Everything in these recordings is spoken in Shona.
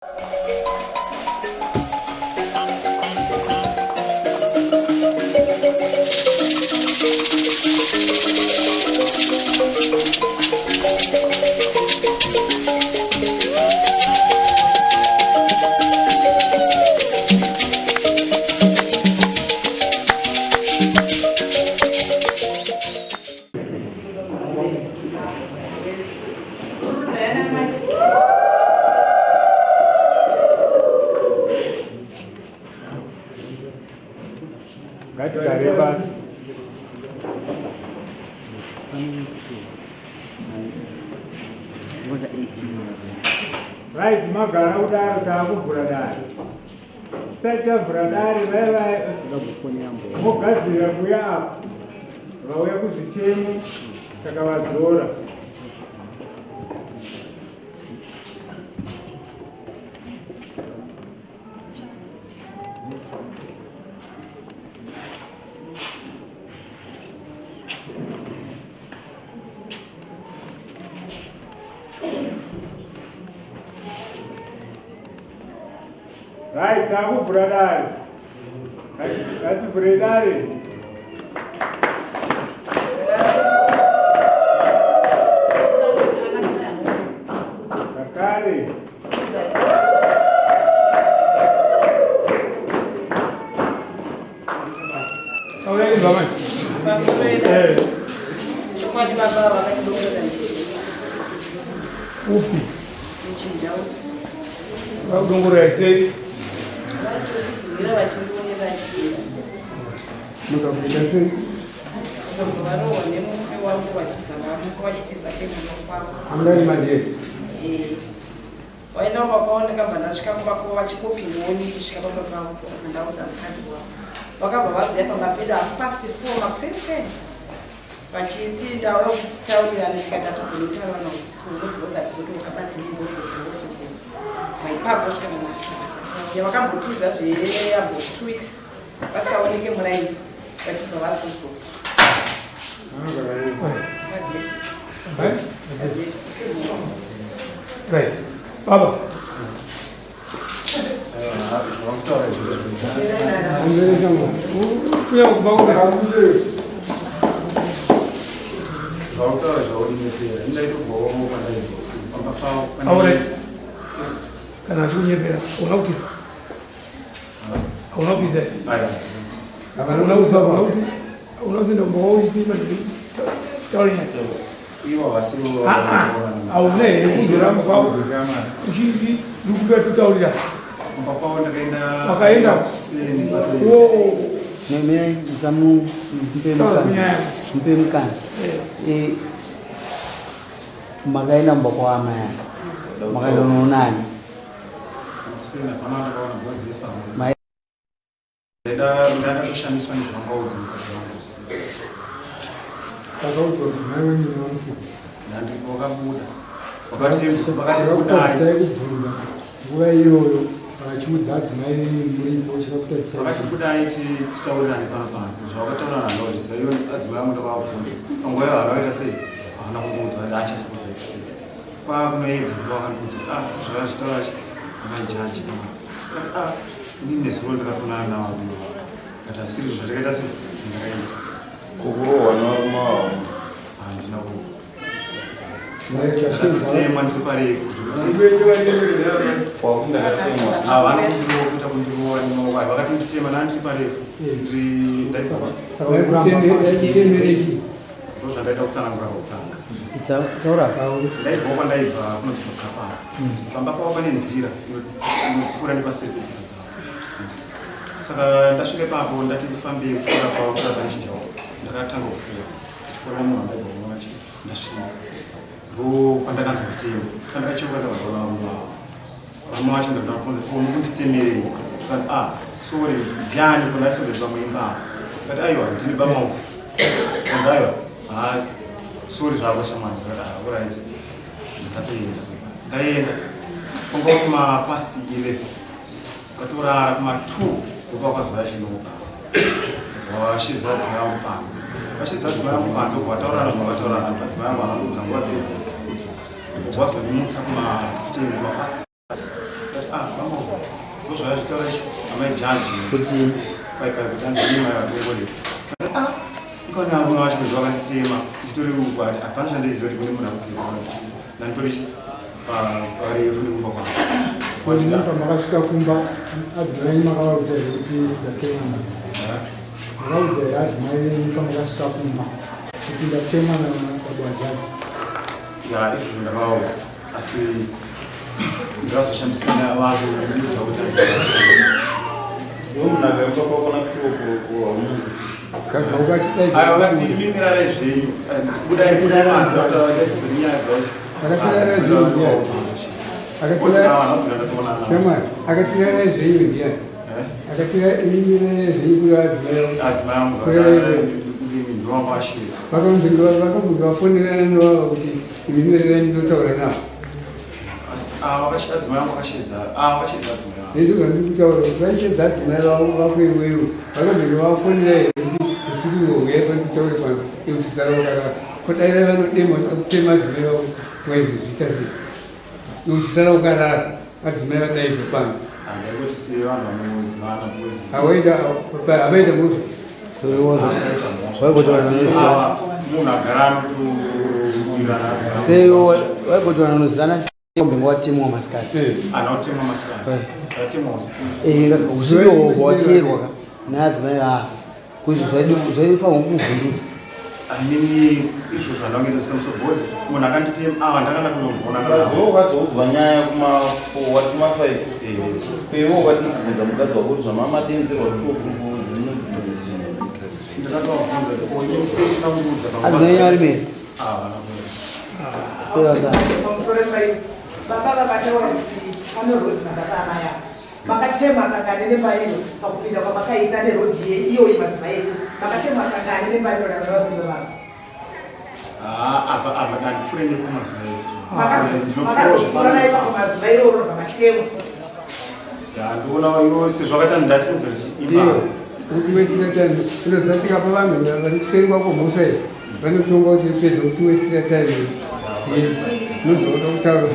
Right, magara udaro tabu buradari. Seta buradari wewe Mukadzi kuya vauya kuzvichemo takavadzora. Right, tabu buradari. Kati buradari. Kakari. Olha aí, mamãe. Pode babar lá no Upi. Achidongorera sei. Mukadzi sei. Amrai maje. Waenda vakaona kamba ndasvika kwako vachikopi ngoni kusvika papa ndau dzamukadzi wavo vakabva vazoya pamapedo hapasti 4 makusefeni vachiti ndau yokutitaurirana tikatatogonotaura nausiku nobhoza tizotokabatiribozozozo maipapo svika namasasa vakambotidza zveyambo 2 weeks vasingaoneke muraini vachibva vasozoka Right. Baba. Karena aku nyebera, orang tu, orang tu je. Orang tu dah mau itu macam cari ni. Awalnya itu jeram kau, jadi juga tu tahu dia. Makanya, oh, Meme zamu mpemkan, magai na mbokwa ama, magai dononan. Kalau tu, mana ni nasi? Nanti bukan muda. Wakati kudai. Wewe chimudzadzi mai muri bochira kutetsa. Wakati kudai titaurira nepanapa. Zvakataura nalori saiyo adzimai muda vafunde. Ngoya vakaita sei? Hana kuudza acha kudza sei. Kwa kunoedza vakandudza. Zvaka zvitaura vakanjaji. Ini nezuro ndakatonana nawo. Kata siri zvatakaita sei? Ndakaita. Kukurohwa normal. Handina ku. Tema ndiparefu. Wakunda katemwa. Vanokuita kundirowa nemaoko avo vakatonditema nandiri parefu. Saka ndaitemberechi. Ndozvandaita kutsanangura kutanga. Taura Ndaibva kwandaibva kunonzi Akabara. Pamba pavo pane nzira inopfuura nepaservice dzavo. Saka ndasvika papo ndati ndifambe kupfuura kwavo kuratidza nechinja wavo. Ndakatanga kupfuura. Ndichifura munhu ndaibva kuona ndasvika. Pandakanzwa kutema. Pandakachiuka ndakazwa vamwe vacho ndakabvunza kuti mukunditemerei? Ndikanzi sorry ndiani kundaifundzedzwa muimba. Ndikati aiwa ndini bamaoko. Aiwa sorry zvako shamwani. Ndikati alright. Ndakatoenda. Ndaenda. Kwanga kuma past 11. Ndatorara kuma 2 ndokuva kwazuva yachinoka. Vashidza dzimai vangu panze. Vashidza dzimai vangu panze kubva vataurana zvavataurana. Dzimai vangu vanaudza nguva dzese. Wazondimutsa kumasitendi kumapasti. vamos. Kuzvaya zvitaura ichi amajaji kuti paipakutanzima yakuengole ikaona muno wacho kuzva vakatitema nditori ukwati hapana chandaiziva kuti kune munhu akugezona nanditori parefu nekumba kwangu makasvika kumba adzimai makavaudza kuti ndatema makaudza adzimai pamakasvika kumba kuti ndatema nababwajaji ya izvo ndakavaudza asi ndakazoshandisana vanhu zvakutanga munhu akaipapakona kutokuwa vakati mimirarai zvenyu budai nyaya akatirara zvenyu ndiani akatirara zvenyu vakambunga vafonerana novava kuti imimirira ndinotaura navo ndizvandikutaura kuti vaishedza adzimai vavo vakuiweyo vakambunga vafonera here kuti usiriwohweya panditaure pano ekuti tsaraukarara kodaira vanodema kutema adzimai vavo waizozviita sei ekuti tsaraukarara adzimai vadaibva pano havaita muzi sei waigotorana nozana mbingo watemwa masikati usiku waterwa naadzimai kuti zvaifanwa kuvhundutsa anini izvo zvandangenda zisamusobhozi munhu akanditema ndakazobva nyaya kumafaii kwevo kwatinobvunza mukadzi wako kuti zvamamatenderwa adzimai rimeri baba vakataura kuti panerodhi makabaamaya makatema kangane nepaino pakupinda kwamakaita nerodhi iyoyi mazima ese makatema kangane nepaino raravapinda maso makazofurana ipako mazima iroro pamatema ndoona iwo sezvakaita ndafunza unozatika pavanhu vari kuseri kwako mhosva iyi vanotonga kuti pedza kuti wesira time nozoda kutaura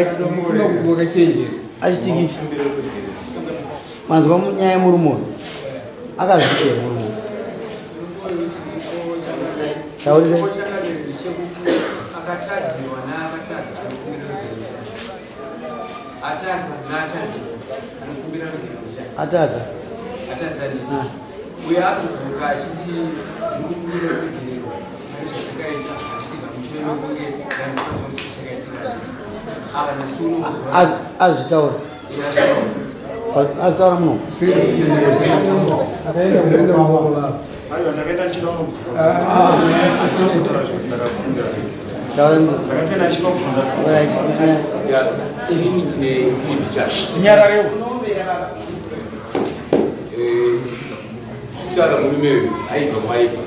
zvaafuna kuboka chenjeri achitikiti manzwa munyaya yemurume akazviita murume taurisa atadza uye azodzoka achiti ndikumbira kugererwa nezvazvakaita achitigwa mushure mekunge danzipaona chichakaitika ava nasuno azvitaura azvitaura muno ndakaenda ndichida kutaura murume uyu aibva kwaibva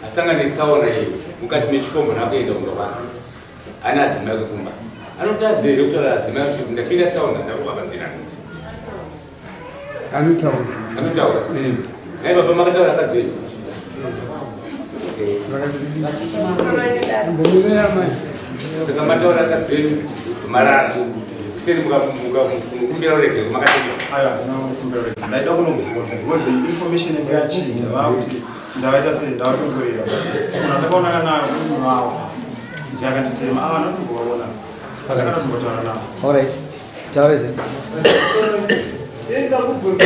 asangane tsaona iyo mukati mechikombo nakuenda kunovana ana adzimai kekumba anotadza here kutaura adzimai kuti ndapinda tsaona ndarohwa panzirani anotaura nai baba makataura akadzweni saka mataura akadzweni marara kuseri mukumbira urege makatema ndaida kunobvunza because the information yange yachinja vakuti ndavaita sei ndavatongoera munhu andakaonana nayo munhu wavo ndi akanditema ava ndatombovavona ndakatombotara navo alright taura izvi enda kubvunza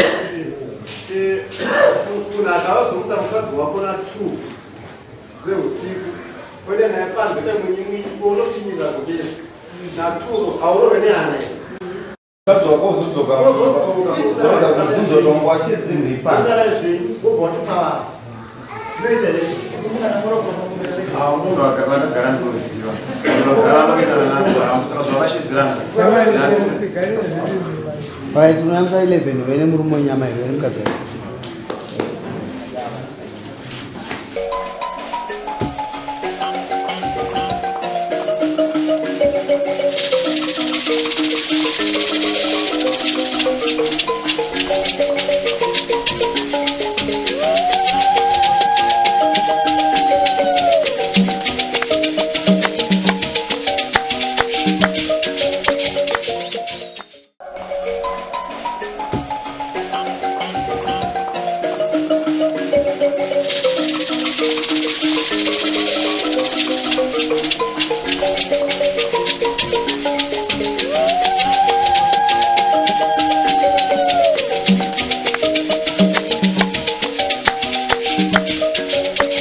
kuti munhu akavazomuta mukadzi wako na 2 dzeusiku kwende naye panze nemunyimwinyi unopinyiza kudii na 2 aurove nehana mukadzi wako uzodzoka kuzotongwa chidzimbi panzvenyu obvatisavaa zvinoita munhu vakagara ndinoziva vakagara vakaendana nazvo saka zvavashidzirana right unoyamisa 11 vene murume wenyama here vene mukadzi wako